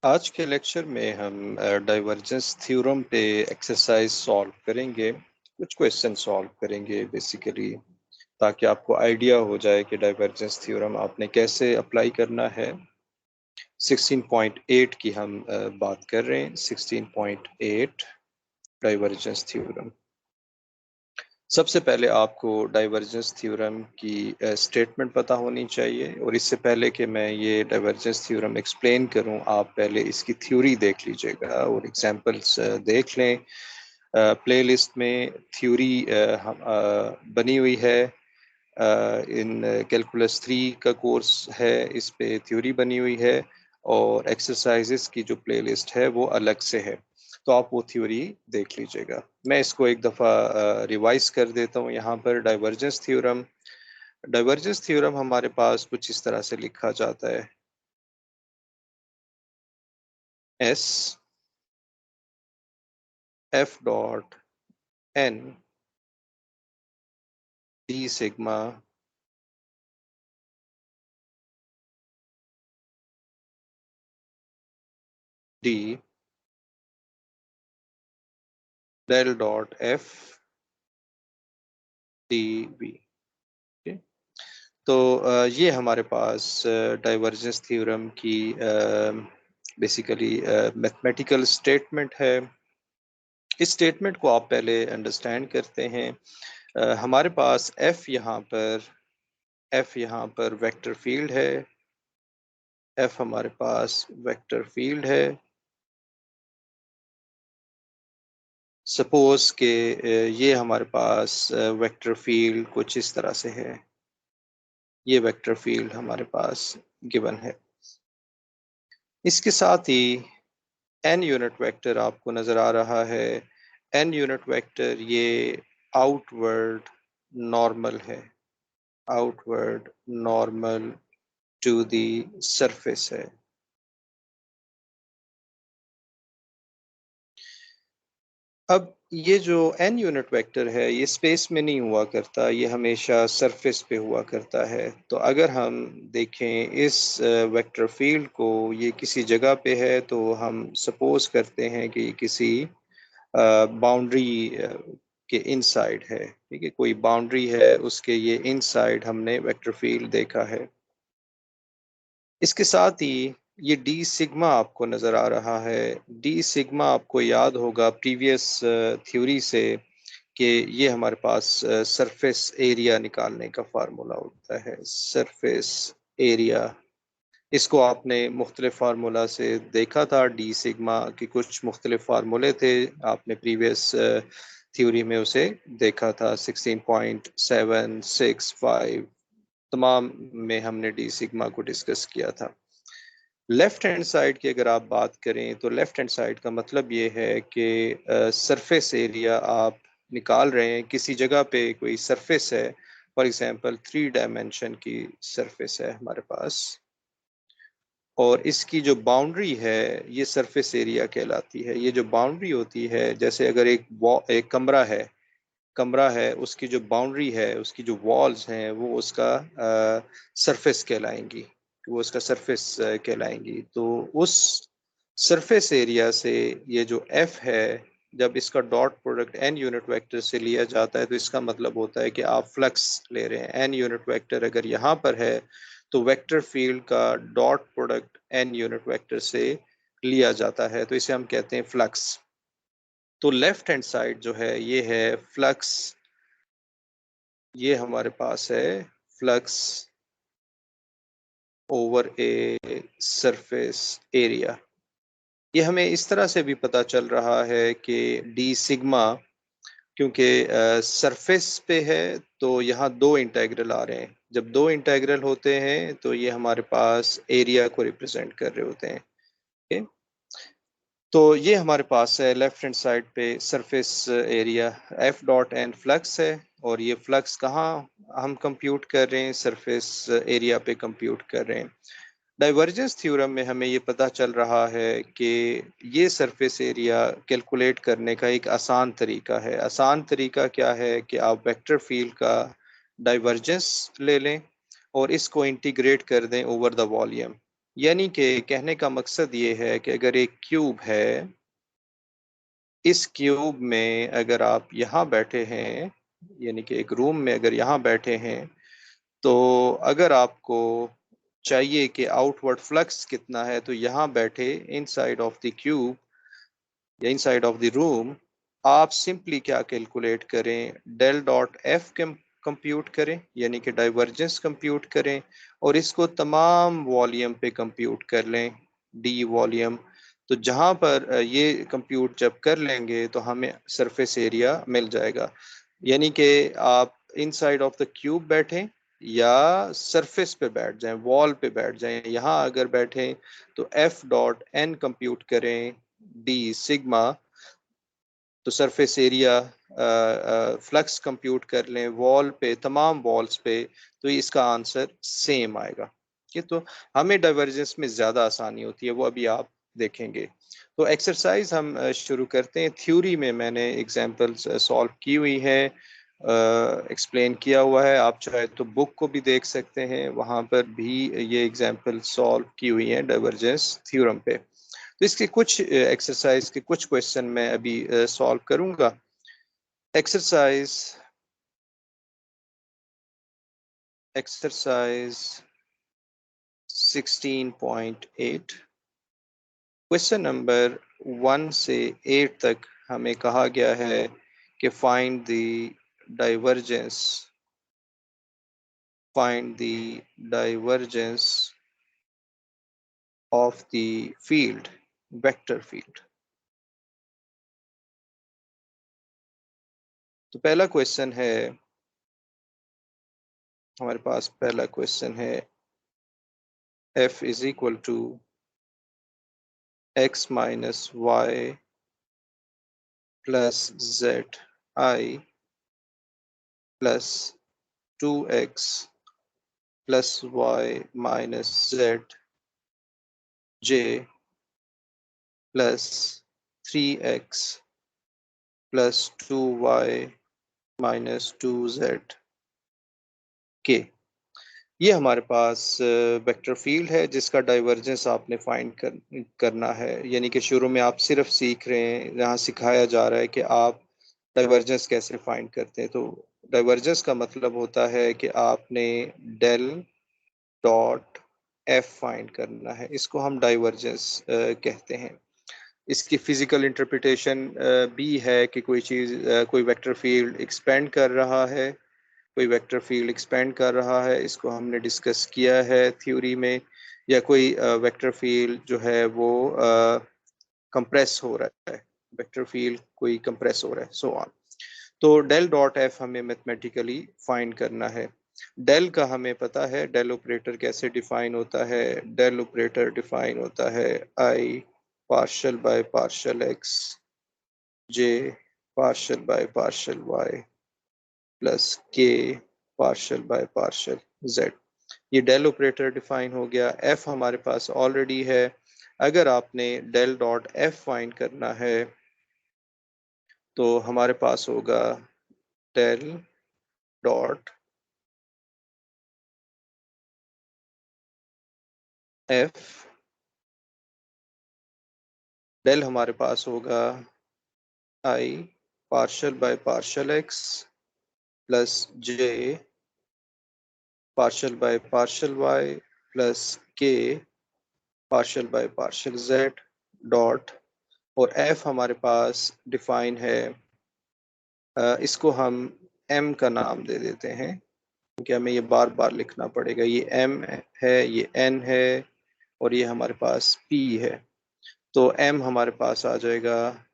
आज के लेक्चर में हम डाइवर्जेंस थ्योरम पे एक्सरसाइज सॉल्व करेंगे। कुछ क्वेश्चन सॉल्व करेंगे बेसिकली, ताकि आपको आइडिया हो जाए कि डाइवर्जेंस थ्योरम आपने कैसे अप्लाई करना है। 16.8 की हम बात कर रहे हैं। 16.8 डाइवर्जेंस थ्योरम। सबसे पहले आपको डाइवर्जेंस थ्योरम की स्टेटमेंट पता होनी चाहिए, और इससे पहले कि मैं ये डाइवर्जेंस थ्योरम एक्सप्लेन करूं, आप पहले इसकी थ्योरी देख लीजिएगा और एग्जांपल्स देख लें। प्लेलिस्ट में थ्योरी बनी हुई है। इन कैलकुलस 3 का कोर्स है, इस पे थ्योरी बनी हुई है, और एक्सरसाइजेस की जो प्लेलिस्ट है वो अलग से है, तो आप वो थ्योरी देख लीजिएगा। मैं इसको एक दफ़ा रिवाइज कर देता हूँ। यहाँ पर डाइवर्जेंस थ्योरम हमारे पास कुछ इस तरह से लिखा जाता है। S F dot N D sigma D del dot F D V. तो ये हमारे पास डाइवर्जेंस थ्योरम की बेसिकली मैथमेटिकल स्टेटमेंट है। इस स्टेटमेंट को आप पहले अंडरस्टैंड करते हैं। हमारे पास एफ यहाँ पर वेक्टर फील्ड है। एफ हमारे पास वेक्टर फील्ड है। सपोज के ये हमारे पास वेक्टर फील्ड कुछ इस तरह से है। ये वेक्टर फील्ड हमारे पास गिवन है। इसके साथ ही एन यूनिट वेक्टर आपको नजर आ रहा है। एन यूनिट वेक्टर ये आउटवर्ड नॉर्मल है। Outward normal to the surface है। अब ये जो एन यूनिट वेक्टर है ये स्पेस में नहीं हुआ करता, ये हमेशा सरफेस पे हुआ करता है। तो अगर हम देखें इस वेक्टर फील्ड को, ये किसी जगह पे है, तो हम सपोज करते हैं कि किसी बाउंड्री के इनसाइड है। ठीक है, कोई बाउंड्री है, उसके ये इनसाइड हमने वेक्टर फील्ड देखा है। इसके साथ ही ये डी सिग्मा आपको नजर आ रहा है। डी सिग्मा आपको याद होगा प्रीवियस थ्योरी से कि ये हमारे पास सरफेस एरिया निकालने का फार्मूला होता है। सरफेस एरिया, इसको आपने मुख्तलिफ फार्मूला से देखा था। डी सिग्मा के कुछ मुख्तलिफ फार्मूले थे, आपने प्रीवियस थ्योरी में उसे देखा था। 16.765 तमाम में हमने डी सिग्मा को डिस्कस किया था। लेफ्ट हैंड साइड की अगर आप बात करें, तो लेफ्ट हैंड साइड का मतलब ये है कि सरफेस एरिया आप निकाल रहे हैं। किसी जगह पे कोई सरफेस है, फॉर एग्जांपल 3 डायमेंशन की सरफेस है हमारे पास, और इसकी जो बाउंड्री है ये सरफेस एरिया कहलाती है। ये जो बाउंड्री होती है, जैसे अगर एक कमरा है, उसकी जो बाउंड्री है, उसकी जो वॉल्स हैं, वो उसका सरफेस कहलाएंगी। वो उसका सरफेस कहलाएंगी। तो उस सरफेस एरिया से ये जो एफ है, जब इसका dot product N unit vector से लिया जाता है, तो इसका मतलब होता है कि आप फ्लक्स ले रहे हैं। एन यूनिट वेक्टर अगर यहाँ पर है, तो वेक्टर फील्ड का dot product N unit vector से लिया जाता है, तो इसे हम कहते हैं फ्लक्स। तो लेफ्ट हैंड साइड जो है ये है फ्लक्स। ये हमारे पास है flux over a surface area. ये हमें इस तरह से भी पता चल रहा है कि डी सिग्मा, क्योंकि सरफेस पे है, तो यहाँ दो इंटेग्रल आ रहे हैं। जब दो इंटेग्रल होते हैं तो ये हमारे पास एरिया को रिप्रेजेंट कर रहे होते हैं। okay? तो ये हमारे पास है लेफ्ट हैंड साइड पे surface area F dot N flux है, और ये फ्लक्स कहाँ हम कंप्यूट कर रहे हैं, सरफेस एरिया पे कंप्यूट कर रहे हैं। डाइवर्जेंस थ्योरम में हमें ये पता चल रहा है कि ये सरफेस एरिया कैलकुलेट करने का एक आसान तरीका है। आसान तरीका क्या है कि आप वेक्टर फील्ड का डाइवर्जेंस ले लें और इसको इंटीग्रेट कर दें ओवर द वॉल्यूम। यानी कि कहने का मकसद ये है कि अगर एक क्यूब है, इस क्यूब में अगर आप यहाँ बैठे हैं, यानी कि एक रूम में अगर यहाँ बैठे हैं, तो अगर आपको चाहिए कि आउटवर्ड फ्लक्स कितना है, तो यहाँ बैठे इनसाइड ऑफ द क्यूब या इनसाइड ऑफ द रूम आप सिंपली क्या कैलकुलेट करें, डेल डॉट एफ कंप्यूट करें, यानी कि डाइवर्जेंस कंप्यूट करें, और इसको तमाम वॉल्यूम पे कंप्यूट कर लें, डी वॉल्यूम। तो जहां पर ये कंप्यूट जब कर लेंगे तो हमें सरफेस एरिया मिल जाएगा। यानी कि आप इनसाइड ऑफ द क्यूब बैठें या सरफेस पे बैठ जाएं, वॉल पे बैठ जाएं, यहाँ अगर बैठें तो एफ डॉट एन कंप्यूट करें, डी सिग्मा, तो सरफेस एरिया फ्लक्स कंप्यूट कर लें वॉल पे, तमाम वॉल्स पे, तो इसका आंसर सेम आएगा। ये तो हमें डाइवर्जेंस में ज़्यादा आसानी होती है, वो अभी आप देखेंगे। तो एक्सरसाइज हम शुरू करते हैं। थ्योरी में मैंने एग्जांपल्स सॉल्व की हुई है, एक्सप्लेन किया हुआ है। आप चाहे तो बुक को भी देख सकते हैं, वहाँ पर भी ये एग्जांपल सॉल्व की हुई हैं डाइवर्जेंस थ्योरम पे। तो इसके कुछ एक्सरसाइज के कुछ क्वेश्चन मैं अभी सॉल्व करूंगा। एक्सरसाइज एक्सरसाइज 16.8, क्वेश्चन नंबर 1 से 8 तक हमें कहा गया है कि divergence find the divergence of the field, vector field. तो पहला क्वेश्चन है, हमारे पास पहला क्वेश्चन है, f is equal to x minus Y plus Z I plus 2x plus Y minus Z J plus 3x plus 2y minus 2z के। ये हमारे पास vector field है जिसका डाइवर्जेंस आपने फाइंड करना है। यानी कि शुरू में आप सिर्फ सीख रहे हैं, यहाँ सिखाया जा रहा है कि आप डाइवर्जेंस कैसे फाइंड करते हैं। तो डाइवर्जेंस का मतलब होता है कि आपने डेल डॉट एफ फाइंड करना है, इसको हम डाइवर्जेंस कहते हैं। इसकी फिजिकल इंटरप्रिटेशन भी है कि कोई चीज़, कोई वेक्टर फील्ड एक्सपेंड कर रहा है, कोई वेक्टर फील्ड एक्सपेंड कर रहा है, इसको हमने डिस्कस किया है थ्योरी में। या कोई वेक्टर फील्ड जो है वो कंप्रेस हो रहा है, वेक्टर फील्ड कोई कंप्रेस हो रहा है, सो ऑन। तो डेल डॉट एफ हमें मैथमेटिकली फाइंड करना है। डेल का हमें पता है, डेल ऑपरेटर कैसे डिफाइन होता है। डेल ऑपरेटर डिफाइन होता है I partial by partial X J partial by partial Y plus K partial by partial Z. ये डेल ऑपरेटर डिफाइन हो गया। एफ हमारे पास ऑलरेडी है। अगर आपने डेल डॉट एफ फाइंड करना है तो हमारे पास होगा डेल डॉट एफ, डेल हमारे पास होगा I partial by partial X plus J partial by partial Y plus K partial by partial Z dot, और एफ हमारे पास डिफाइन है, इसको हम एम का नाम दे देते हैं क्योंकि हमें ये बार बार लिखना पड़ेगा। ये एम है, ये एन है, और ये हमारे पास पी है। तो एम हमारे पास आ जाएगा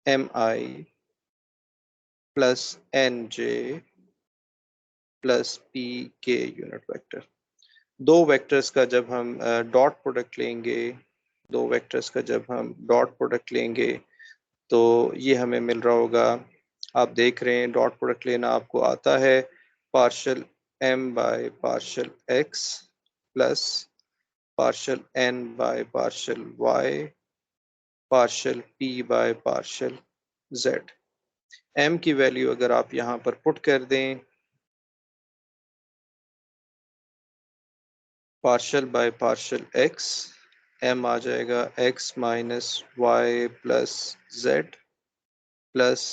M I plus N J plus P K unit vector. दो वेक्टर्स का जब हम डॉट प्रोडक्ट लेंगे, दो वेक्टर्स का जब हम डॉट प्रोडक्ट लेंगे तो ये हमें मिल रहा होगा। आप देख रहे हैं डॉट प्रोडक्ट लेना आपको आता है, partial M by partial X plus partial N by partial Y partial P by partial Z. M की वैल्यू अगर आप यहाँ पर पुट कर दें partial by partial X, M आ जाएगा X minus Y plus Z plus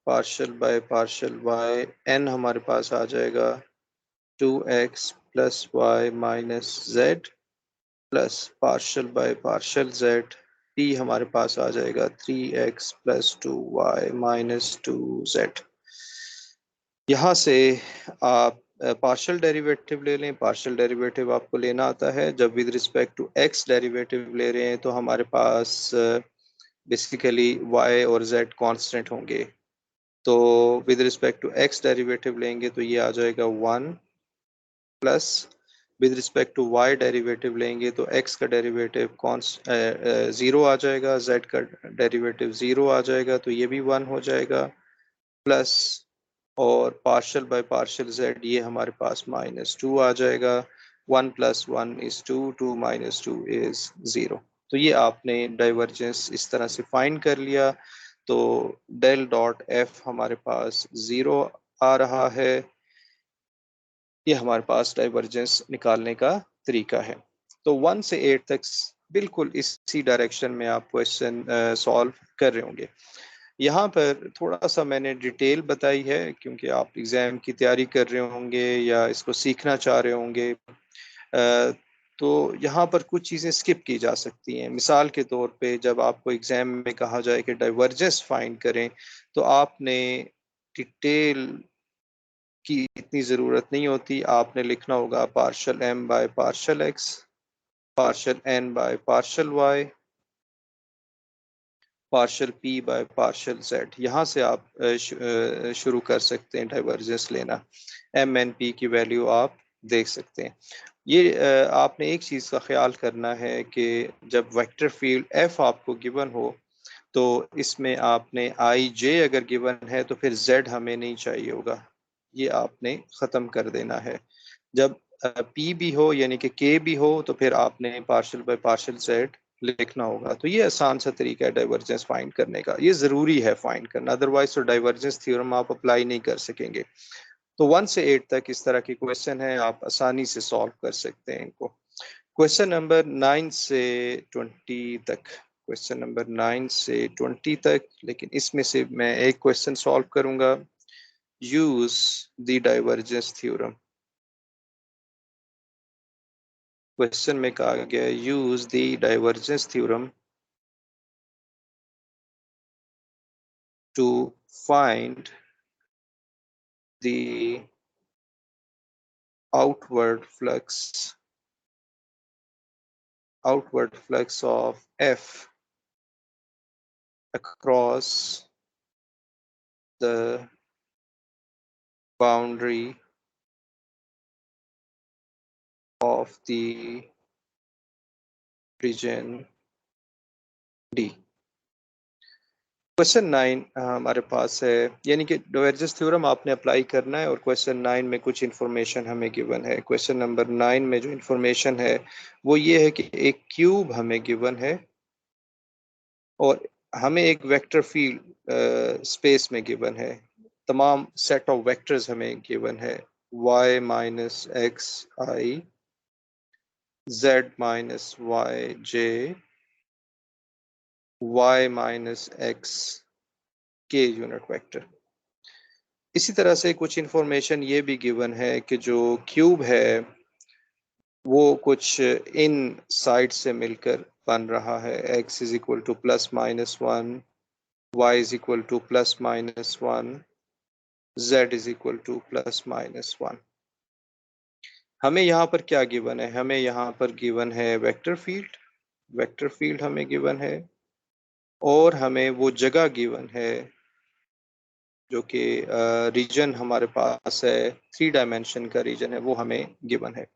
partial by partial Y, N हमारे पास आ जाएगा 2x plus Y minus Z plus partial by partial Z, p हमारे पास आ जाएगा 3x plus 2y minus 2z। यहाँ से आप पार्शियल डेरिवेटिव ले लें। पार्शियल डेरिवेटिव आपको लेना आता है जब with respect to x derivative ले रहे हैं तो हमारे पास बेसिकली y और z कांस्टेंट होंगे। तो with respect to x derivative लेंगे तो ये आ जाएगा 1 plus with respect to y derivative लेंगे तो x का डेरिवेटिव ज़ीरो आ जाएगा, z का डेरिवेटिव ज़ीरो आ जाएगा तो ये भी 1 हो जाएगा, प्लस और पार्शियल बाय पार्शियल z ये हमारे पास -2 आ जाएगा। 1 + 1 = 2, 2 - 2 = 0। तो ये आपने डाइवर्जेंस इस तरह से फाइंड कर लिया। तो डेल डॉट एफ हमारे पास 0 आ रहा है। ये हमारे पास डाइवर्जेंस निकालने का तरीका है। तो 1 से 8 तक बिल्कुल इसी डायरेक्शन में आप क्वेश्चन सॉल्व कर रहे होंगे। यहाँ पर थोड़ा सा मैंने डिटेल बताई है क्योंकि आप एग्ज़ाम की तैयारी कर रहे होंगे या इसको सीखना चाह रहे होंगे। तो यहाँ पर कुछ चीज़ें स्किप की जा सकती हैं। मिसाल के तौर पे जब आपको एग्ज़ाम में कहा जाए कि डाइवर्जेंस फाइंड करें तो आपने डिटेल की इतनी ज़रूरत नहीं होती। आपने लिखना होगा partial m by partial x, partial n by partial y, partial p by partial z। यहाँ से आप शुरू कर सकते हैं डाइवर्जेंस लेना। m n p की वैल्यू आप देख सकते हैं। ये आपने एक चीज़ का ख्याल करना है कि जब वेक्टर फील्ड f आपको गिवन हो तो इसमें आपने आई जे अगर गिवन है तो फिर z हमें नहीं चाहिए होगा, ये आपने ख़त्म कर देना है। जब p भी हो यानी कि k भी हो तो फिर आपने पार्शियल बाय पार्शियल z लिखना होगा। तो ये आसान सा तरीका है डाइवर्जेंस फाइंड करने का। ये ज़रूरी है फाइंड करना, अदरवाइज तो डाइवर्जेंस थ्योरम आप अप्लाई नहीं कर सकेंगे। तो 1 से 8 तक इस तरह के क्वेश्चन हैं, आप आसानी से सॉल्व कर सकते हैं इनको। क्वेश्चन नंबर 9 से 20 तक, क्वेश्चन नंबर 9 से 20 तक, लेकिन इसमें से मैं एक क्वेश्चन सॉल्व करूंगा। Use the divergence theorem. Question में कहा गया use the divergence theorem to find the outward flux of F across the boundary of the region D। Question 9 हमारे पास है, यानी कि डाइवर्जेंस थ्योरम आपने अप्लाई करना है और क्वेश्चन 9 में कुछ इन्फॉर्मेशन हमें गिवन है। क्वेश्चन नंबर 9 में जो इन्फॉर्मेशन है वो ये है कि एक क्यूब हमें गिवन है और हमें एक वेक्टर फील्ड स्पेस में गिवन है। तमाम सेट ऑफ वेक्टर्स हमें गिवन है, y माइनस एक्स आई, z माइनस वाई जे, y माइनस एक्स के यूनिट वेक्टर। इसी तरह से कुछ इन्फॉर्मेशन ये भी गिवन है कि जो क्यूब है वो कुछ इन साइड से मिलकर बन रहा है। x is equal to +-1, y is equal to +-1, z is equal to +-1। हमें यहाँ पर क्या गिवन है? हमें यहाँ पर गिवन है वेक्टर फील्ड, वेक्टर फील्ड हमें गिवन है और हमें वो जगह गिवन है जो कि रीजन हमारे पास है, 3 डायमेंशन का रीजन है, वो हमें गिवन है।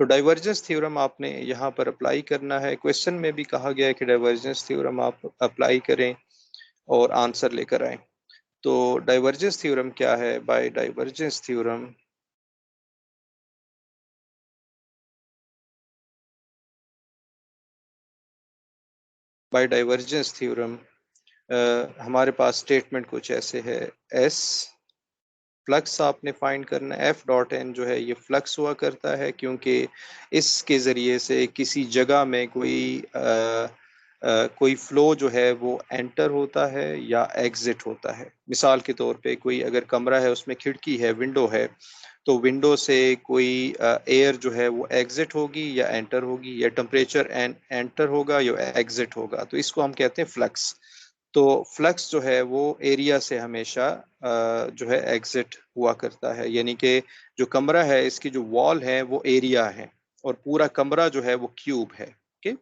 तो डाइवर्जेंस थ्योरम आपने यहाँ पर अप्लाई करना है। क्वेश्चन में भी कहा गया है कि डाइवर्जेंस थ्योरम आप अप्लाई करें और आंसर लेकर आए। तो डाइवर्जेंस थ्योरम क्या है? बाय डाइवर्जेंस थ्योरम हमारे पास स्टेटमेंट कुछ ऐसे है, S फ्लक्स आपने फाइंड करना है। एफ डॉट एन जो है ये फ्लक्स हुआ करता है, क्योंकि इसके ज़रिए से किसी जगह में कोई फ्लो जो है वो एंटर होता है या एग्जिट होता है। मिसाल के तौर पे कोई अगर कमरा है, उसमें खिड़की है, विंडो है, तो विंडो से कोई एयर जो है वो एग्जिट होगी या एंटर होगी, या टेम्परेचर एंटर होगा या एग्जिट होगा, तो इसको हम कहते हैं फ्लक्स। तो फ्लक्स जो है वो एरिया से हमेशा जो है एग्जिट हुआ करता है, यानी कि जो कमरा है इसकी जो वॉल है वो एरिया है और पूरा कमरा जो है वो क्यूब है। ओके,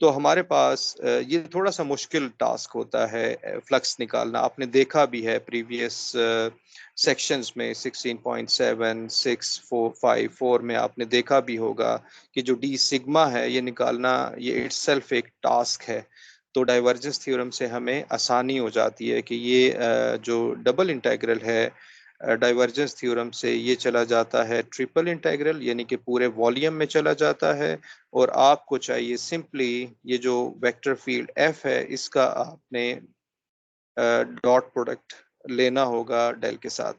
तो हमारे पास ये थोड़ा सा मुश्किल टास्क होता है फ्लक्स निकालना। आपने देखा भी है प्रीवियस सेक्शंस में 16.7, 6.4, में आपने देखा भी होगा कि जो डी सिग्मा है ये निकालना, ये इट्सल्फ एक टास्क है। तो डाइवर्जेंस थ्योरम से हमें आसानी हो जाती है कि ये जो डबल इंटीग्रल है, डाइवर्जेंस थ्योरम से ये चला जाता है ट्रिपल इंटीग्रल, यानी कि पूरे वॉल्यूम में चला जाता है। और आपको चाहिए सिंपली ये जो वेक्टर फील्ड एफ है इसका आपने डॉट प्रोडक्ट लेना होगा डेल के साथ,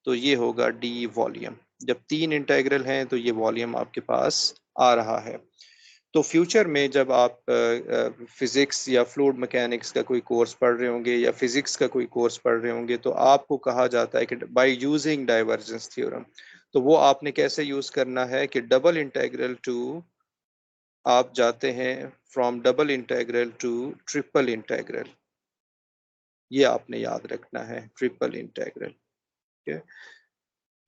तो ये होगा डी वॉल्यूम। जब तीन इंटीग्रल हैं तो ये वॉल्यूम आपके पास आ रहा है। तो फ्यूचर में जब आप फिजिक्स या फ्लूइड मैकेनिक्स का कोई कोर्स पढ़ रहे होंगे या फिजिक्स का कोई कोर्स पढ़ रहे होंगे, तो आपको कहा जाता है कि बाय यूजिंग डाइवर्जेंस थ्योरम, तो वो आपने कैसे यूज करना है कि डबल इंटीग्रल टू, आप जाते हैं from double integral to triple integral, ये आपने याद रखना है, ट्रिपल इंटीग्रल। ठीक है,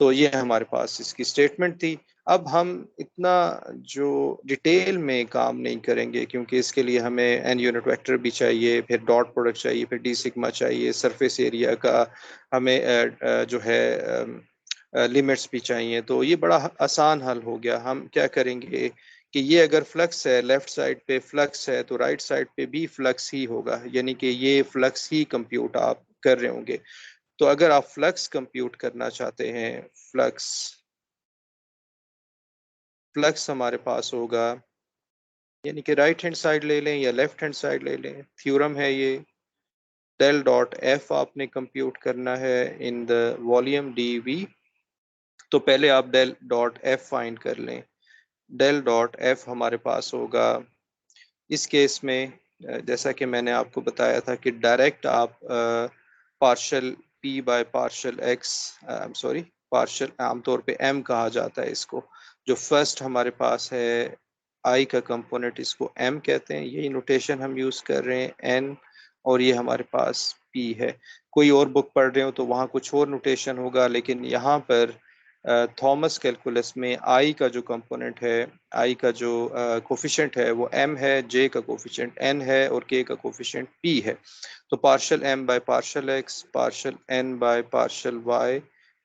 तो ये हमारे पास इसकी स्टेटमेंट थी। अब हम इतना जो डिटेल में काम नहीं करेंगे, क्योंकि इसके लिए हमें एन यूनिट वेक्टर भी चाहिए, फिर डॉट प्रोडक्ट चाहिए, फिर डी सिग्मा चाहिए, सरफेस एरिया का हमें जो है लिमिट्स भी चाहिए। तो ये बड़ा आसान हल हो गया। हम क्या करेंगे कि ये अगर फ्लक्स है, लेफ्ट साइड पे फ्लक्स है, तो राइट साइड पे भी फ्लक्स ही होगा, यानी कि ये फ्लक्स ही कंप्यूट आप कर रहे होंगे। तो अगर आप फ्लक्स कंप्यूट करना चाहते हैं, फ्लक्स फ्लक्स हमारे पास होगा, यानी कि राइट हैंड साइड ले लें या लेफ्ट हैंड साइड ले लें, थ्योरम है ये, डेल डॉट एफ आपने कंप्यूट करना है in the volume D V. तो पहले आप डेल डॉट एफ फाइंड कर लें। डेल डॉट एफ हमारे पास होगा इस केस में, जैसा कि मैंने आपको बताया था कि डायरेक्ट आप partial P bye partial x, sorry, partial आमतौर पे एम कहा जाता है इसको, जो फर्स्ट हमारे पास है आई का कंपोनेंट, इसको एम कहते हैं, यही नोटेशन हम यूज कर रहे हैं, एन, और ये हमारे पास पी है। कोई और बुक पढ़ रहे हो तो वहाँ कुछ और नोटेशन होगा, लेकिन यहाँ पर थॉमस कैलकुलस में आई का जो कंपोनेंट है, आई का जो कोफिशिएंट है वो m है, j का कोफिशिएंट n है और k का कोफिशिएंट p है। तो partial m bye partial x, partial n by partial y,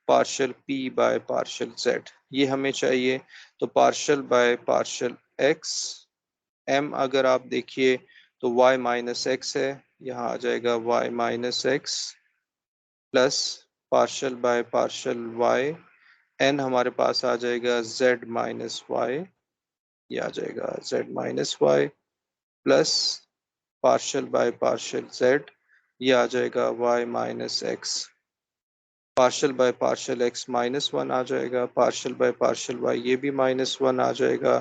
partial p bye partial z, ये हमें चाहिए। तो partial by partial x, m अगर आप देखिए तो y माइनस एक्स है, यहाँ आ जाएगा y minus x, plus partial by partial y, n हमारे पास आ जाएगा z माइनस वाई, ये आ जाएगा z minus Y, plus partial by partial z, ये आ जाएगा y minus X, partial by partial x minus one आ जाएगा, पार्शल बाय पार्शल y ये भी माइनस वन आ जाएगा,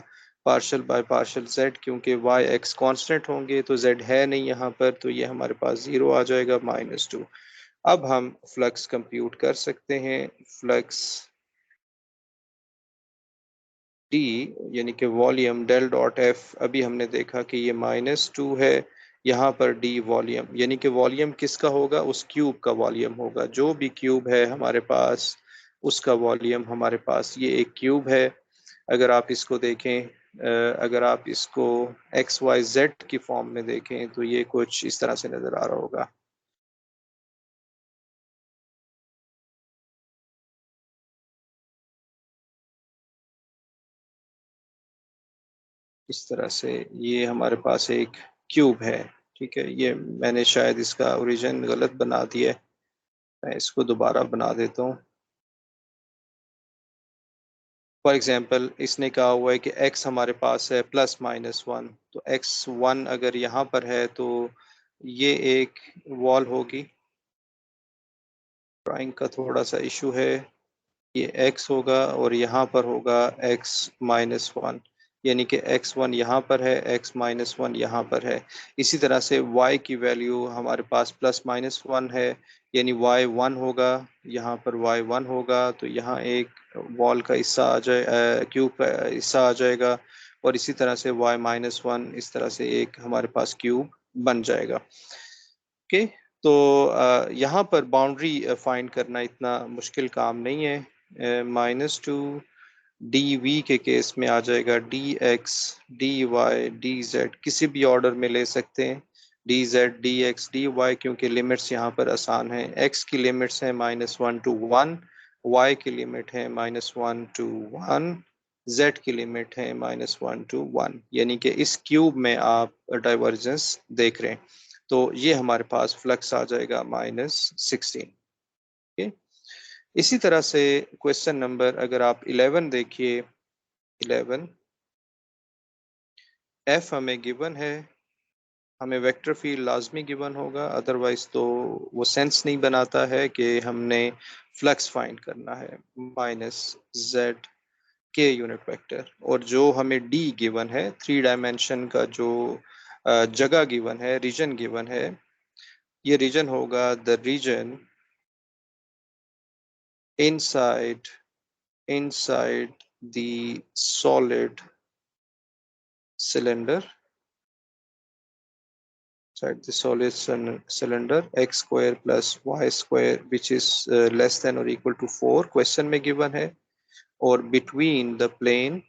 पार्शल बाय पार्शल z, क्योंकि y x कांस्टेंट होंगे तो z है नहीं यहाँ पर, तो ये हमारे पास जीरो आ जाएगा, -2। अब हम फ्लक्स कंप्यूट कर सकते हैं। फ्लक्स डी, यानी कि वॉल्यूम डेल डॉट एफ, अभी हमने देखा कि ये -2 है, यहाँ पर डी वॉल्यूम, यानी कि वॉल्यूम किसका होगा, उस क्यूब का वॉल्यूम होगा, जो भी क्यूब है हमारे पास उसका वॉल्यूम हमारे पास, ये एक क्यूब है। अगर आप इसको देखें, अगर आप इसको एक्स वाई जेड की फॉर्म में देखें तो ये कुछ इस तरह से नजर आ रहा होगा। इस तरह से ये हमारे पास एक क्यूब है। ठीक है, ये मैंने शायद इसका ओरिजिन गलत बना दिया है, मैं इसको दोबारा बना देता हूँ। फॉर एग्जांपल इसने कहा हुआ है कि x हमारे पास है +-1, तो x1 अगर यहाँ पर है तो ये एक वॉल होगी, ड्राइंग का थोड़ा सा इशू है। ये x होगा और यहाँ पर होगा x-1, यानी कि x1 यहाँ पर है, x-1 यहाँ पर है। इसी तरह से y की वैल्यू हमारे पास +-1 है, यानी y1 होगा, यहाँ पर y1 होगा, तो यहाँ एक वॉल का हिस्सा आ जाए, क्यूब का हिस्सा आ जाएगा, और इसी तरह से y-1 इस तरह से एक हमारे पास क्यूब बन जाएगा। ओके, तो यहाँ पर बाउंड्री फाइंड करना इतना मुश्किल काम नहीं है। -2 dv के केस में आ जाएगा dx dy dz, किसी भी ऑर्डर में ले सकते हैं, dz dx dy, क्योंकि लिमिट्स यहाँ पर आसान हैं। x की लिमिट्स हैं -1 to 1, y की लिमिट है -1 to 1, z की लिमिट है -1 to 1, यानी कि इस क्यूब में आप डाइवर्जेंस देख रहे हैं। तो ये हमारे पास फ्लक्स आ जाएगा -16। ओके, इसी तरह से क्वेश्चन नंबर अगर आप 11 देखिए, 11 f हमें गिवन है, हमें वेक्टर फील्ड लाजमी गिवन होगा, अदरवाइज तो वो सेंस नहीं बनाता है कि हमने फ्लक्स फाइंड करना है -z के यूनिट वेक्टर। और जो हमें d गिवन है, 3 डायमेंशन का जो जगह गिवन है, रीजन गिवन है, ये रीजन होगा the region inside the solid cylinder, inside the solid cylinder, x square plus y square which is less than or equal to 4 question में गिवन है, और between the plane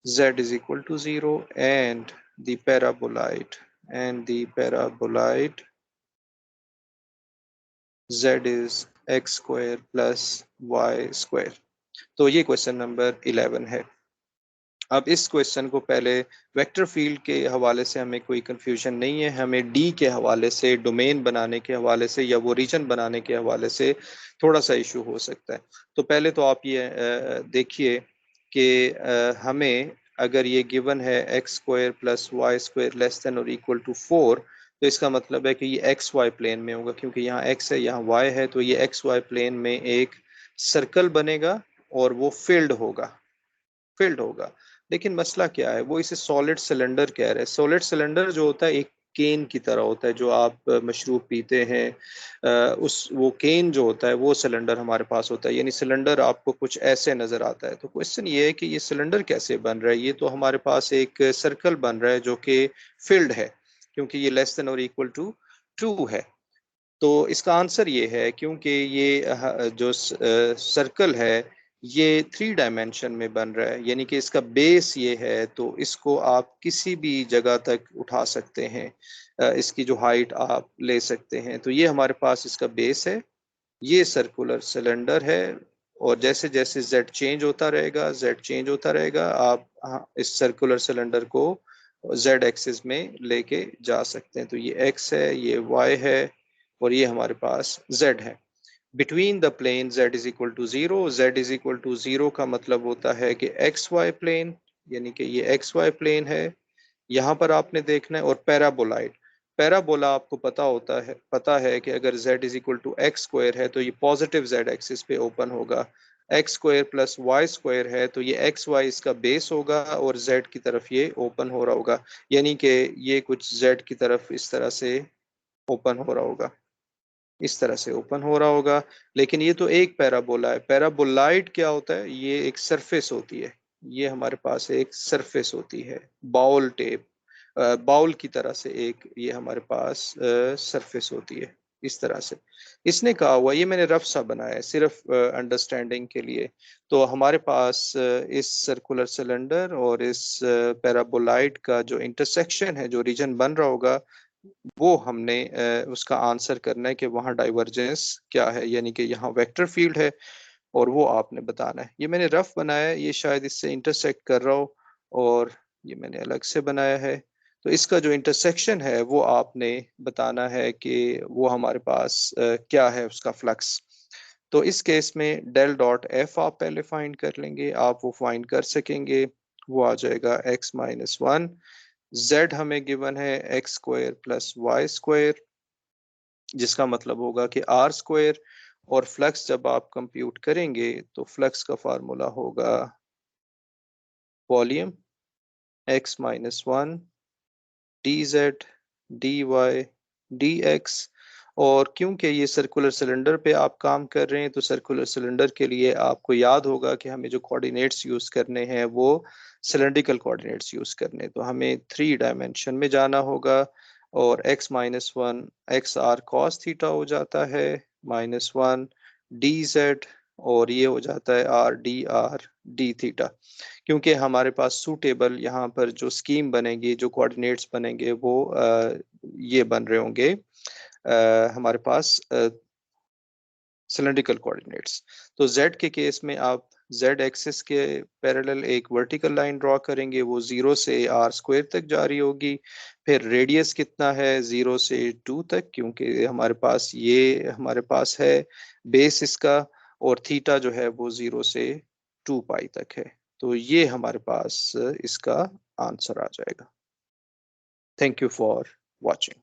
z is equal to 0 and the paraboloid z is x square plus y square। तो ये question number 11 है। अब इस question को पहले वेक्टर फील्ड के हवाले से हमें कोई कंफ्यूजन नहीं है, हमें डी के हवाले से, डोमेन बनाने के हवाले से या वो रीजन बनाने के हवाले से थोड़ा सा इशू हो सकता है। तो पहले तो आप ये देखिए कि हमें अगर ये गिवन है X square plus Y square less than और इक्वल टू 4, तो इसका मतलब है कि ये एक्स वाई प्लेन में होगा, क्योंकि यहाँ एक्स है यहाँ वाई है, तो ये एक्स वाई प्लेन में एक सर्कल बनेगा और वो फिल्ड होगा। लेकिन मसला क्या है, वो इसे सॉलिड सिलेंडर कह रहे हैं। सॉलिड सिलेंडर जो होता है एक केन की तरह होता है, जो आप मशरूब पीते हैं, उस वो केन जो होता है वो सिलेंडर हमारे पास होता है, यानी सिलेंडर आपको कुछ ऐसे नजर आता है। तो क्वेश्चन ये है कि ये सिलेंडर कैसे बन रहा है। ये तो हमारे पास एक सर्कल बन रहा है जो कि फिल्ड है, क्योंकि ये लेस देन और इक्वल टू 2 है। तो इसका आंसर ये है, क्योंकि ये जो सर्कल है ये 3 डायमेंशन में बन रहा है, यानी कि इसका बेस ये है, तो इसको आप किसी भी जगह तक उठा सकते हैं, इसकी जो हाइट आप ले सकते हैं। तो ये हमारे पास इसका बेस है, ये सर्कुलर सिलेंडर है, और जैसे जैसे z चेंज होता रहेगा, आप इस सर्कुलर सिलेंडर को z एक्सिस में लेके जा सकते हैं। तो ये x है, ये y है, और ये हमारे पास z है। Between the plane z is equal to 0, z is equal to 0 का मतलब होता है कि एक्स वाई प्लेन, यानी कि ये एक्स वाई प्लेन है, यहाँ पर आपने देखना है। और पैराबोला आपको पता है कि अगर z is equal to X square है तो ये पॉजिटिव z एक्सिस पे ओपन होगा, X square plus Y square है तो ये एक्स वाई इसका बेस होगा और z की तरफ ये ओपन हो रहा होगा, यानी कि ये कुछ z की तरफ इस तरह से ओपन हो रहा होगा, इस तरह से ओपन हो रहा होगा। लेकिन ये तो एक पैराबोला है। पैराबोलाइड क्या होता है, ये एक सरफेस होती है, ये हमारे पास एक सरफेस होती है, बाउल टेप, बाउल की तरह से एक ये हमारे पास सरफेस होती है, इस तरह से। इसने कहा हुआ, ये मैंने रफ सा बनाया है सिर्फ अंडरस्टैंडिंग के लिए। तो हमारे पास इस सर्कुलर सिलेंडर और इस पैराबोलाइड का जो इंटरसेक्शन है, जो रीजन बन रहा होगा, वो हमने उसका आंसर करना है कि वहाँ डाइवर्जेंस क्या है, यानी कि यहाँ वेक्टर फील्ड है, और वो आपने बताना है। ये मैंने रफ बनाया है, ये शायद इससे इंटरसेक्ट कर रहा हो, और ये मैंने अलग से बनाया है। तो इसका जो इंटरसेक्शन है वो आपने बताना है कि वो हमारे पास क्या है, उसका फ्लक्स। तो इस केस में डेल डॉट एफ आप पहले फाइंड कर लेंगे, आप वो फाइंड कर सकेंगे, वो आ जाएगा x-1 z हमें गिवन है X square plus Y square, जिसका मतलब होगा कि आर स्क्वायर, और फ्लक्स जब आप कंप्यूट करेंगे तो फ्लक्स का फार्मूला होगा volume x minus one D Z D Y D X. और क्योंकि ये सर्कुलर सिलेंडर पे आप काम कर रहे हैं तो सर्कुलर सिलेंडर के लिए आपको याद होगा कि हमें जो कोऑर्डिनेट्स यूज करने हैं वो सिलेंड्रिकल कोऑर्डिनेट्स यूज करने, तो हमें 3 डायमेंशन में जाना होगा। और x minus one X R cos theta हो जाता है, माइनस वन डी जेड, और ये हो जाता है आर डी थीटा। क्योंकि हमारे पास सूटेबल यहाँ पर जो स्कीम बनेगी, जो कोऑर्डिनेट्स बनेंगे वो ये बन रहे होंगे हमारे पास सिलेंड्रिकल कोऑर्डिनेट्स। तो z के केस में आप z एक्सिस के पैरेलल एक वर्टिकल लाइन ड्रॉ करेंगे, वो 0 से आर स्क्वायर तक जा रही होगी। फिर रेडियस कितना है 0 से 2 तक, क्योंकि हमारे पास है बेस इसका, और थीटा जो है वो 0 से 2 पाई तक है। तो ये हमारे पास इसका आंसर आ जाएगा। Thank you for watching.